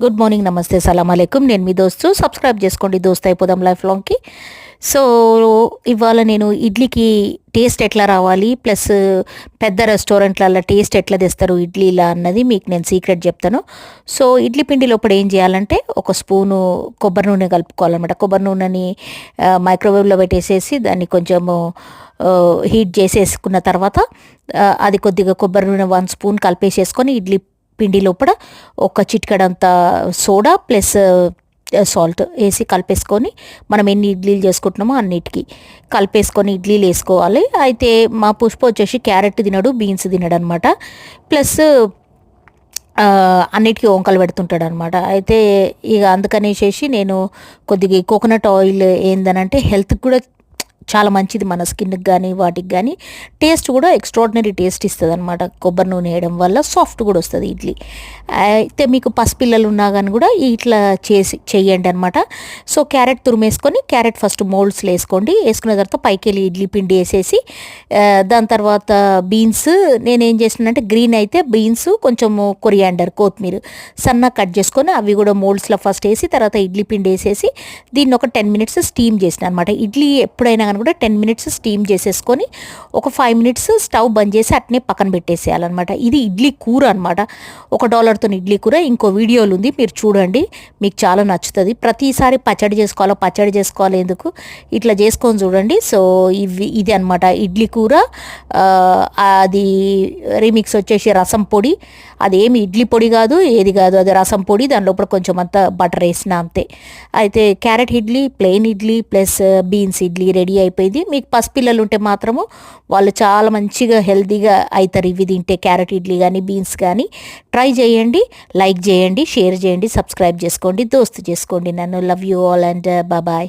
Good morning, నమస్తే, సలాం అలైకుం. నేను మీ దోస్తు. సబ్స్క్రైబ్ చేసుకోండి దోస్త్ అయిపోదాం లైఫ్ లాంగ్కి. సో ఇవాళ నేను ఇడ్లీకి టేస్ట్ ఎట్లా రావాలి, ప్లస్ పెద్ద రెస్టారెంట్లలో టేస్ట్ ఎట్లా తెస్తారు ఇడ్లీలా అన్నది మీకు నేను సీక్రెట్ చెప్తాను. సో ఇడ్లీ పిండి లోపల ఏం చేయాలంటే ఒక స్పూను కొబ్బరి నూనె కలుపుకోవాలన్నమాట. కొబ్బరి నూనెని మైక్రోవేవ్లో పెట్టేసేసి దాన్ని కొంచెము హీట్ చేసేసుకున్న తర్వాత అది కొద్దిగా కొబ్బరి నూనె 1 స్పూన్ కలిపేసేసుకొని ఇడ్లీ పిండి లోపల ఒక చిటికెడంత సోడా ప్లస్ సాల్ట్ వేసి కలిపేసుకొని మనం ఎన్ని ఇడ్లీలు చేసుకుంటున్నామో అన్నిటికీ కలిపేసుకొని ఇడ్లీలు వేసుకోవాలి. అయితే మా పుష్ప వచ్చేసి క్యారెట్ తినడు, బీన్స్ తినడు అనమాట. ప్లస్ అన్నిటికీ వంకలు పెడుతుంటాడు అనమాట. అయితే ఇక అందుకనేసేసి నేను కొద్దిగా కోకోనట్ ఆయిల్ ఏందనంటే హెల్త్కి కూడా చాలా మంచిది, మన స్కిన్కి కానీ వాటికి కానీ. టేస్ట్ కూడా ఎక్స్ట్రాడినరీ టేస్ట్ ఇస్తుంది అనమాట. కొబ్బరి నూనె వేయడం వల్ల సాఫ్ట్ కూడా వస్తుంది ఇడ్లీ. అయితే మీకు పసిపిల్లలు ఉన్నా కానీ కూడా ఇట్లా చెయ్యండి అనమాట. సో క్యారెట్ తురిమేసుకొని క్యారెట్ ఫస్ట్ మోల్డ్స్లో వేసుకోండి. వేసుకున్న తర్వాత పైకి వెళ్ళి ఇడ్లీ పిండి వేసేసి దాని తర్వాత బీన్స్ నేనేం చేసినానంటే గ్రీన్ అయితే బీన్స్ కొంచెము కొరియాండర్ కొత్తిమీర సన్నగా కట్ చేసుకొని అవి కూడా మోల్డ్స్లో ఫస్ట్ వేసి తర్వాత ఇడ్లీ పిండి వేసేసి దీన్ని ఒక 10 మినిట్స్ స్టీమ్ చేసిన అనమాట. ఇడ్లీ ఎప్పుడైనా కానీ కూడా 10 మినిట్స్ స్టీమ్ చేసేసుకొని ఒక 5 మినిట్స్ స్టవ్ బంద్ చేసి అట్నే పక్కన పెట్టేసేయాలన్నమాట. ఇది ఇడ్లీ కూర అనమాట. $1తో ఇడ్లీ కూర. ఇంకో వీడియోలు ఉంది, మీరు చూడండి, మీకు చాలా నచ్చుతుంది. ప్రతిసారి పచ్చడి చేసుకోవాలి ఎందుకు, ఇట్లా చేసుకొని చూడండి. సో ఇది అనమాట ఇడ్లీ కూర. అది రీమిక్స్ వచ్చేసి రసం పొడి. అదేమి ఇడ్లీ పొడి కాదు, ఏది కాదు, అది రసం పొడి. దాని లోపల కొంచెం అంతా బటర్ వేసిన అంతే. అయితే carrot idli, plain idli plus beans idli ready అయిపోయింది. మీకు పసిపిల్లలు ఉంటే మాత్రము వాళ్ళు చాలా మంచిగా హెల్తీగా అవుతారు ఇవి తింటే, క్యారెట్ ఇడ్లీ కానీ బీన్స్ కానీ. ట్రై చేయండి, లైక్ చేయండి, షేర్ చేయండి, సబ్స్క్రైబ్ చేసుకోండి, దోస్తు చేసుకోండి నన్ను. Love you all and bye.